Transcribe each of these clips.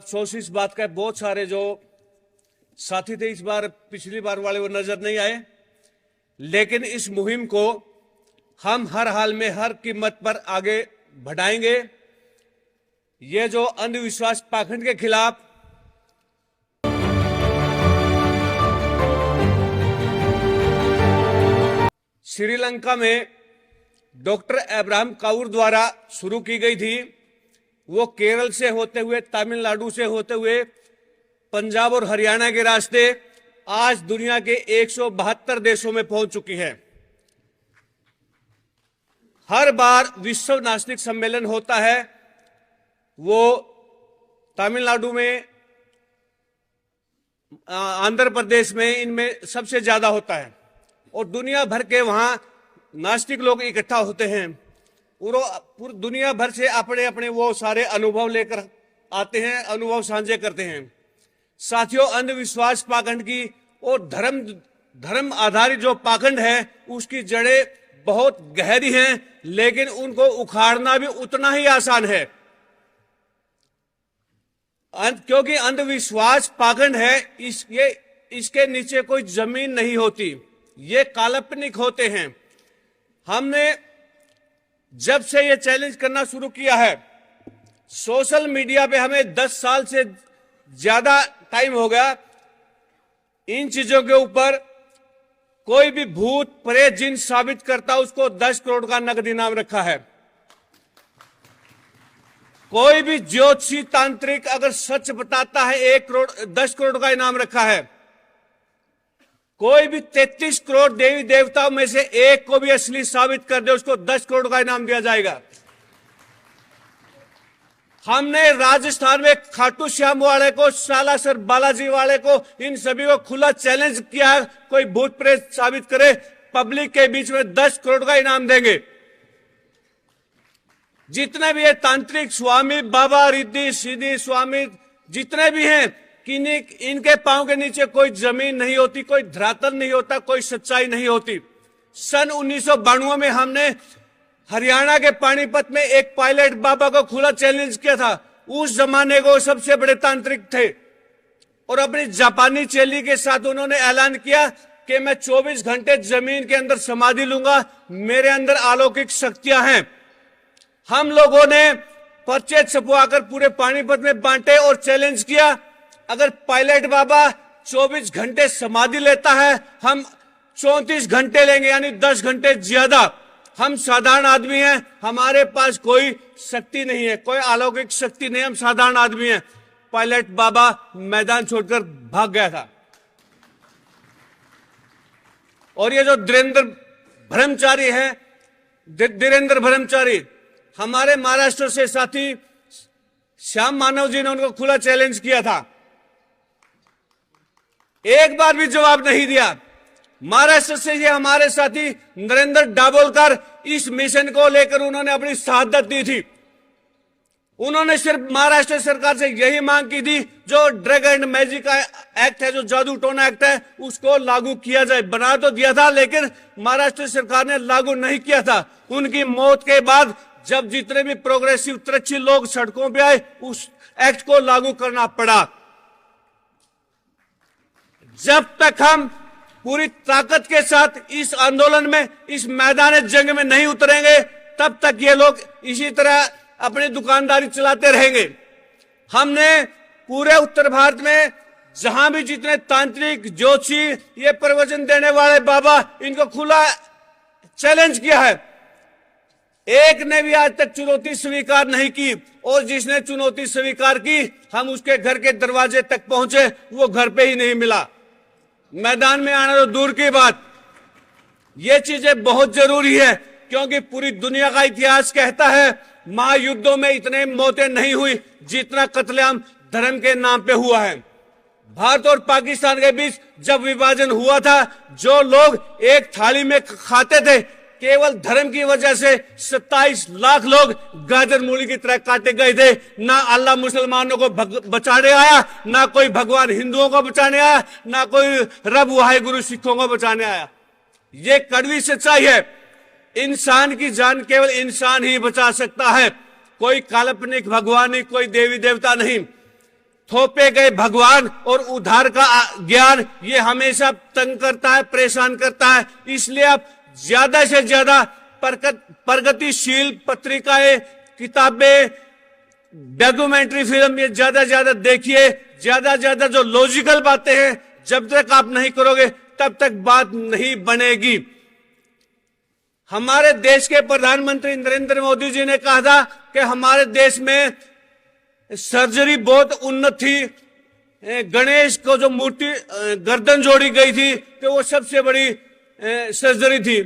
अफसोस इस बात का बहुत सारे जो साथी थे इस बार पिछली बार वाले वो नजर नहीं आए, लेकिन इस मुहिम को हम हर हाल में हर कीमत पर आगे बढ़ाएंगे। ये जो अंधविश्वास पाखंड के खिलाफ श्रीलंका में डॉक्टर अब्राहम काउर द्वारा शुरू की गई थी, वो केरल से होते हुए तमिलनाडु से होते हुए पंजाब और हरियाणा के रास्ते आज दुनिया के 172 देशों में पहुंच चुकी है। हर बार विश्व नास्तिक सम्मेलन होता है, वो तमिलनाडु में, आंध्र प्रदेश में, इनमें सबसे ज्यादा होता है और दुनिया भर के वहां नास्तिक लोग इकट्ठा होते हैं। पूरी दुनिया भर से अपने अपने वो सारे अनुभव लेकर आते हैं, अनुभव साझे करते हैं। साथियों, अंधविश्वास पाखंड की और धर्म आधारित जो पाखंड है उसकी जड़ें बहुत गहरी हैं, लेकिन उनको उखाड़ना भी उतना ही आसान है, क्योंकि अंधविश्वास पाखंड है, इसके नीचे कोई जमीन नहीं होती, ये काल्पनिक होते हैं। हमने जब से ये चैलेंज करना शुरू किया है, सोशल मीडिया पे हमें 10 साल से ज्यादा टाइम हो गया, इन चीजों के ऊपर कोई भी भूत प्रेत जिन साबित करता उसको 10 करोड़ का नगद इनाम रखा है। कोई भी ज्योतिषी तांत्रिक अगर सच बताता है 10 करोड़ का इनाम रखा है। कोई भी 33 करोड़ देवी देवताओं में से एक को भी असली साबित कर दे उसको 10 करोड़ का इनाम दिया जाएगा। हमने राजस्थान में खाटू श्याम वाले को, सालासर बालाजी वाले को, इन सभी को खुला चैलेंज किया है, कोई भूत प्रेत साबित करे पब्लिक के बीच में 10 करोड़ का इनाम देंगे। जितने भी है तांत्रिक स्वामी, बाबा, रिद्धि सिद्धि स्वामी, जितने भी हैं, इनके पांव के नीचे कोई जमीन नहीं होती, कोई धरातल नहीं होता, कोई सच्चाई नहीं होती। सन 1992 में हमने हरियाणा के पानीपत में एक पायलट बाबा को खुला चैलेंज किया था। उस जमाने को सबसे बड़े तांत्रिक थे और अपनी जापानी चेली के साथ उन्होंने ऐलान किया कि मैं 24 घंटे जमीन के अंदर समाधि लूंगा, मेरे अंदर अलौकिक शक्तियां हैं। हम लोगों ने पर्चे छपवाकर पूरे पानीपत में बांटे और चैलेंज किया, अगर पायलट बाबा 24 घंटे समाधि लेता है, हम 34 घंटे लेंगे, यानी 10 घंटे ज्यादा। हम साधारण आदमी हैं, हमारे पास कोई शक्ति नहीं है, कोई अलौकिक शक्ति नहीं, हम साधारण आदमी हैं। पायलट बाबा मैदान छोड़कर भाग गया था। और ये जो धीरेन्द्र ब्रह्मचारी हमारे महाराष्ट्र से साथी श्याम मानव जी ने उनको खुला चैलेंज किया था, एक बार भी जवाब नहीं दिया। महाराष्ट्र से ये हमारे साथी नरेंद्र दाभोलकर, इस मिशन को लेकर उन्होंने अपनी शहादत दी थी। उन्होंने सिर्फ महाराष्ट्र सरकार से यही मांग की थी, जो ड्रग एंड मैजिक एक्ट है, जो जादू टोना एक्ट है, उसको लागू किया जाए। बना तो दिया था, लेकिन महाराष्ट्र सरकार ने लागू नहीं किया था। उनकी मौत के बाद जब जितने भी प्रोग्रेसिव तिरछी लोग सड़कों पे आए, उस एक्ट को लागू करना पड़ा। जब तक हम पूरी ताकत के साथ इस आंदोलन में, इस मैदान जंग में नहीं उतरेंगे, तब तक ये लोग इसी तरह अपनी दुकानदारी चलाते रहेंगे। हमने पूरे उत्तर भारत में जहां भी जितने तांत्रिक, ज्योतिषी, ये प्रवचन देने वाले बाबा, इनको खुला चैलेंज किया है, एक ने भी आज तक चुनौती स्वीकार नहीं की। और जिसने चुनौती स्वीकार की, हम उसके घर के दरवाजे तक पहुंचे, वो घर पे ही नहीं मिला। मैदान में आना तो दूर की बात। ये चीजें बहुत जरूरी है, क्योंकि पूरी दुनिया का इतिहास कहता है महायुद्धों में इतने मौतें नहीं हुई जितना कत्लेआम धर्म के नाम पे हुआ है। भारत और पाकिस्तान के बीच जब विभाजन हुआ था, जो लोग एक थाली में खाते थे, केवल धर्म की वजह से 27 लाख लोग गाजर मूली की तरह काटे गए थे। ना अल्लाह मुसलमानों को बचाने आया, ना कोई भगवान हिंदुओं को बचाने आया, ना कोई रब वाहेगुरु सिखों को बचाने आया। ये कड़वी सच्चाई है। इंसान की जान केवल इंसान ही बचा सकता है, कोई काल्पनिक भगवान नहीं, कोई देवी देवता नहीं। थोपे गए भगवान और उद्धार का ज्ञान ये हमेशा तंग करता है, परेशान करता है। इसलिए आप ज्यादा से ज्यादा प्रगतिशील पत्रिकाएं, किताबें, डॉक्यूमेंट्री फिल्म ये ज्यादा देखिए। ज्यादा जो लॉजिकल बातें हैं जब तक आप नहीं करोगे तब तक बात नहीं बनेगी। हमारे देश के प्रधानमंत्री नरेंद्र मोदी जी ने कहा था कि हमारे देश में सर्जरी बहुत उन्नत थी। गणेश को जो मूर्ति गर्दन जोड़ी गई थी तो वो सबसे बड़ी सर्जरी थी।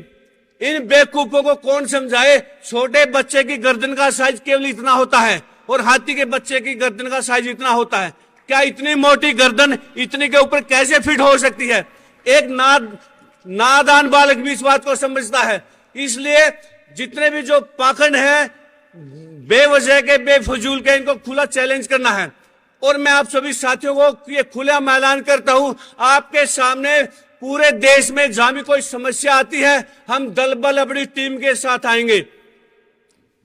इन बेवकूफों को कौन समझाए? छोटे बच्चे की गर्दन का साइज केवल इतना होता है और हाथी के बच्चे की गर्दन का साइज इतना होता है। क्या इतनी मोटी गर्दन इतनी के ऊपर कैसे फिट हो सकती है? एक नादान बालक भी इस बात को समझता है। इसलिए जितने भी जो पाखंड हैं, बेवजह के, बेफजूल के, इनको खुला चैलेंज करना है। और मैं आप सभी साथियों को ये खुला ऐलान करता हूं, आपके सामने पूरे देश में जहां भी कोई समस्या आती है हम दल बल अपनी टीम के साथ आएंगे।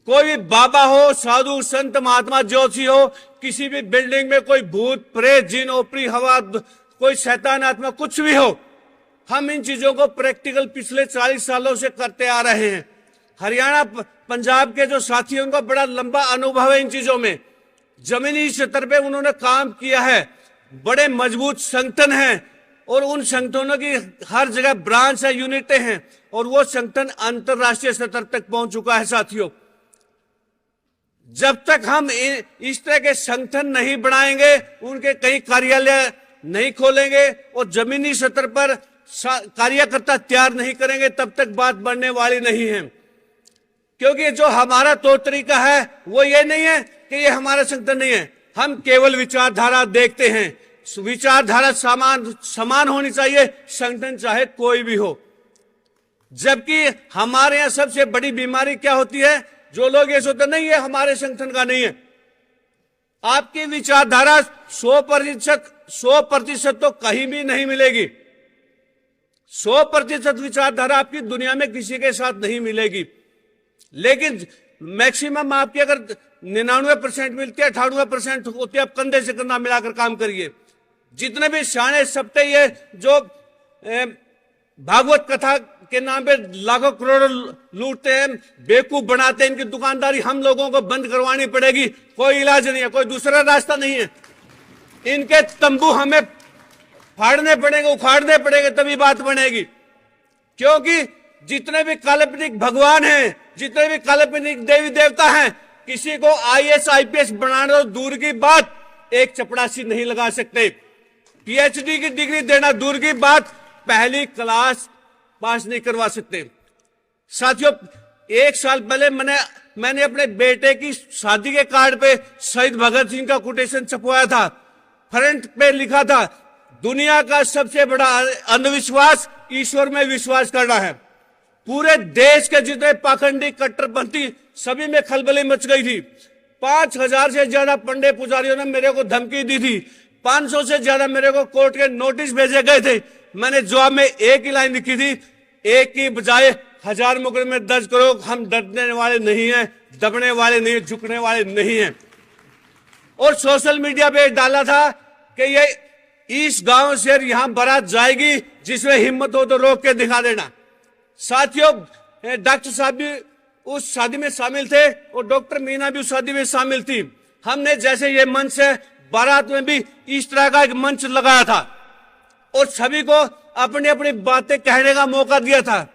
कोई बाबा हो, साधु संत महात्मा ज्योति हो, किसी भी बिल्डिंग में कोई भूत प्रेत जिन ओपरी हवा, कोई शैतान आत्मा, कुछ भी हो, हम इन चीजों को प्रैक्टिकल पिछले 40 सालों से करते आ रहे हैं। हरियाणा पंजाब के जो साथी हैं उनका बड़ा लंबा अनुभव है इन चीजों में। जमीनी स्तर पे उन्होंने काम किया है, बड़े मजबूत संगठन हैं और उन संगठनों की हर जगह ब्रांच है, यूनिटें हैं और वो संगठन अंतरराष्ट्रीय स्तर तक पहुंच चुका है। साथियों, जब तक हम इस तरह के संगठन नहीं बनाएंगे, उनके कई कार्यालय नहीं खोलेंगे और जमीनी स्तर पर कार्यकर्ता तैयार नहीं करेंगे, तब तक बात बढ़ने वाली नहीं है। क्योंकि जो हमारा तौर तरीका है वो ये नहीं है कि ये हमारा संगठन नहीं है। हम केवल विचारधारा देखते हैं। विचारधारा समान होनी चाहिए, संगठन चाहे कोई भी हो। जबकि हमारे यहां सबसे बड़ी बीमारी क्या होती है? जो लोग ये सोचते नहीं है हमारे संगठन का नहीं है। आपकी विचारधारा 100% तो कहीं भी नहीं मिलेगी। 100% विचारधारा आपकी दुनिया में किसी के साथ नहीं मिलेगी। लेकिन मैक्सिमम आपकी अगर 99% मिलती है, 98% होती है, आप कंधे से कंधा मिलाकर काम करिए। जितने भी शाने सप्ते ये जो भागवत कथा के नाम पे लाखों करोड़ों लूटते हैं, बेवकूफ बनाते हैं, इनकी दुकानदारी हम लोगों को बंद करवानी पड़ेगी। कोई इलाज नहीं है, कोई दूसरा रास्ता नहीं है। इनके तंबू हमें फाड़ने पड़ेंगे, उखाड़ने पड़ेंगे, तभी बात बनेगी। क्योंकि जितने भी काल्पनिक भगवान हैं, जितने भी काल्पनिक देवी देवता हैं, किसी को IAS IPS बनाना तो दूर की बात, एक चपरासी नहीं लगा सकते। PhD की डिग्री देना दूर की बात, पहली क्लास पास नहीं करवा सकते। साथियों, 1 साल पहले मैंने अपने बेटे की शादी के कार्ड पे शहीद भगत सिंह का कोटेशन छपवाया था। फ्रंट पे लिखा था, दुनिया का सबसे बड़ा अंधविश्वास ईश्वर में विश्वास करना है। पूरे देश के जितने पाखंडी कट्टरपंथी सभी में खलबली मच गई थी। 5000 से ज्यादा पंडे पुजारियों ने मेरे को धमकी दी थी। 500 से ज्यादा मेरे को कोर्ट के नोटिस भेजे गए थे। मैंने जवाब में एक ही लाइन लिखी थी, एक की बजाय 1000 मुकदमे दर्ज करो। हम डरने वाले नहीं हैं, दबने वाले नहीं, झुकने वाले नहीं हैं। और सोशल मीडिया पे डाला था कि ये इस गांव से यहां बारात जाएगी, जिसमें हिम्मत हो तो रोक के दिखा देना। साथियों, डॉक्टर साहब भी उस शादी में शामिल थे और डॉक्टर मीना भी उस शादी में शामिल थी। हमने जैसे ये मंच है, बारात में भी इस तरह का एक मंच लगाया था और सभी को अपनी अपनी बातें कहने का मौका दिया था।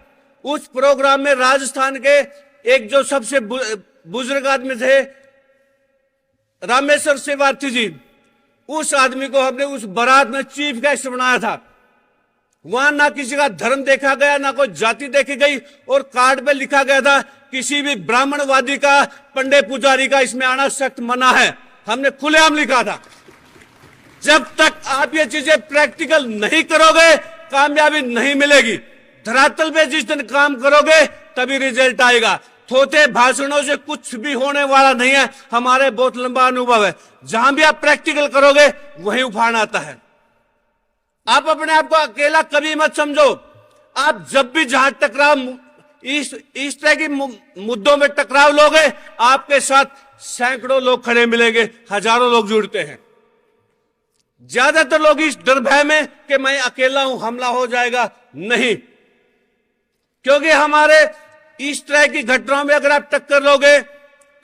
उस प्रोग्राम में राजस्थान के एक जो सबसे बुजुर्ग आदमी थे, रामेश्वर सेवार्थी जी, उस आदमी को हमने उस बारात में चीफ गेस्ट बनाया था। वहां ना किसी का धर्म देखा गया, ना कोई जाति देखी गई और कार्ड पे लिखा गया था किसी भी ब्राह्मणवादी का, पंडे पुजारी का इसमें आना सख्त मना है। हमने खुलेआम लिखा था। जब तक आप ये चीजें प्रैक्टिकल नहीं करोगे, कामयाबी नहीं मिलेगी। धरातल पे जिस दिन काम करोगे तभी रिजल्ट आएगा। थोथे भाषणों से कुछ भी होने वाला नहीं है। हमारे बहुत लंबा अनुभव है, जहां भी आप प्रैक्टिकल करोगे वहीं उफान आता है। आप अपने आप को अकेला कभी मत समझो। आप जब भी जहां टकराव, इस तरह की मुद्दों में टकराव लोगे, आपके साथ सैकड़ों लोग खड़े मिलेंगे, हजारों लोग जुड़ते हैं। ज्यादातर लोग इस डर भय में कि मैं अकेला हूं, हमला हो जाएगा, नहीं। क्योंकि हमारे इस तरह की घटनाओं में अगर आप टक्कर लोगे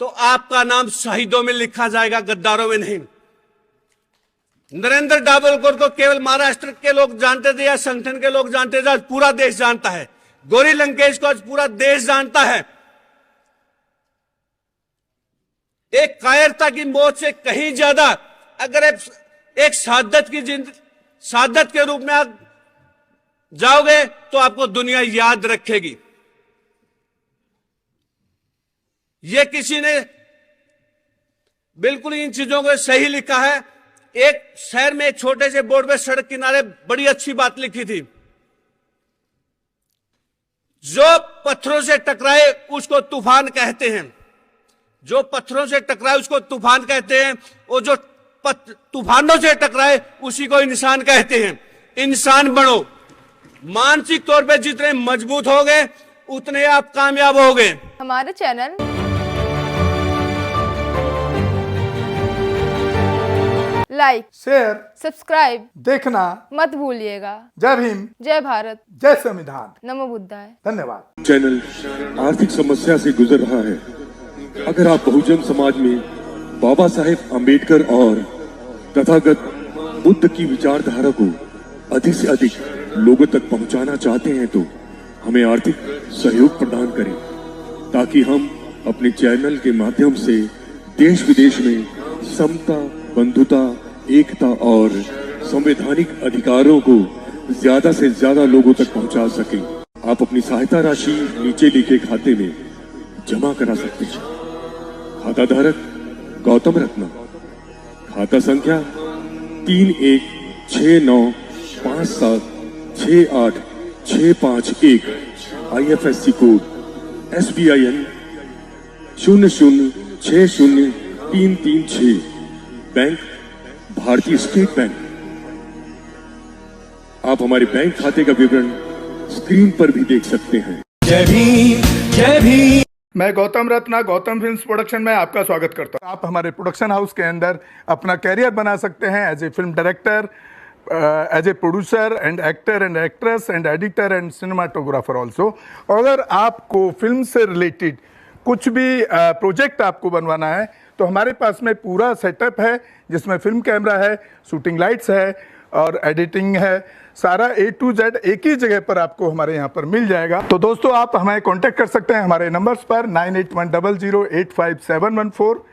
तो आपका नाम शहीदों में लिखा जाएगा, गद्दारों में नहीं। नरेंद्र डावलकर को केवल महाराष्ट्र के लोग जानते थे या संगठन के लोग जानते थे, आज पूरा देश जानता है। गौरी लंकेश को आज पूरा देश जानता है। एक कायरता की मौत से कहीं ज्यादा अगर एक शहादत के रूप में आप जाओगे तो आपको दुनिया याद रखेगी। ये किसी ने बिल्कुल इन चीजों को सही लिखा है। एक शहर में एक छोटे से बोर्ड पे सड़क किनारे बड़ी अच्छी बात लिखी थी, जो पत्थरों से टकराए उसको तूफान कहते हैं। जो पत्थरों से टकराए उसको तूफान कहते हैं, और जो तूफानों से टकराए उसी को इंसान कहते हैं। इंसान बनो। मानसिक तौर पे जितने मजबूत होगे उतने आप कामयाब होगे। हमारे चैनल लाइक, शेयर, सब्सक्राइब देखना मत भूलिएगा। जय भीम, जय भारत, जय संविधान, नमो बुद्धाय। धन्यवाद। चैनल आर्थिक समस्या से गुजर रहा है। अगर आप बहुजन समाज में बाबा साहेब अम्बेडकर और तथागत बुद्ध की विचारधारा को अधिक से अधिक लोगों तक पहुंचाना चाहते हैं तो हमें आर्थिक सहयोग प्रदान करें, ताकि हम अपने चैनल के माध्यम से देश विदेश में समता, बंधुता, एकता और संवैधानिक अधिकारों को ज्यादा से ज्यादा लोगों तक पहुंचा सकें। आप अपनी सहायता राशि नीचे लिखे खाते में जमा करा सकते हैं। खाता धारक गौतम रत्ना, खाता संख्या 316957686551, IFSC कोड SBIN 0060336, बैंक भारतीय स्टेट बैंक। आप हमारे बैंक खाते का विवरण स्क्रीन पर भी देख सकते हैं। जय भीम, जय भीम। मैं गौतम रत्ना गौतम फिल्म्स प्रोडक्शन में आपका स्वागत करता हूं। आप हमारे प्रोडक्शन हाउस के अंदर अपना कैरियर बना सकते हैं as a film director, as a producer and actor and actress and editor and cinematographer also. अगर आपको फिल्म से रिलेटेड कुछ भी प्रोजेक्ट आपको बनवाना है तो हमारे पास में पूरा सेटअप है, जिसमें फिल्म कैमरा है, शूटिंग लाइट्स है और एडिटिंग है। सारा A to Z एक ही जगह पर आपको हमारे यहाँ पर मिल जाएगा। तो दोस्तों आप हमें कांटेक्ट कर सकते हैं हमारे नंबर्स पर 9810085714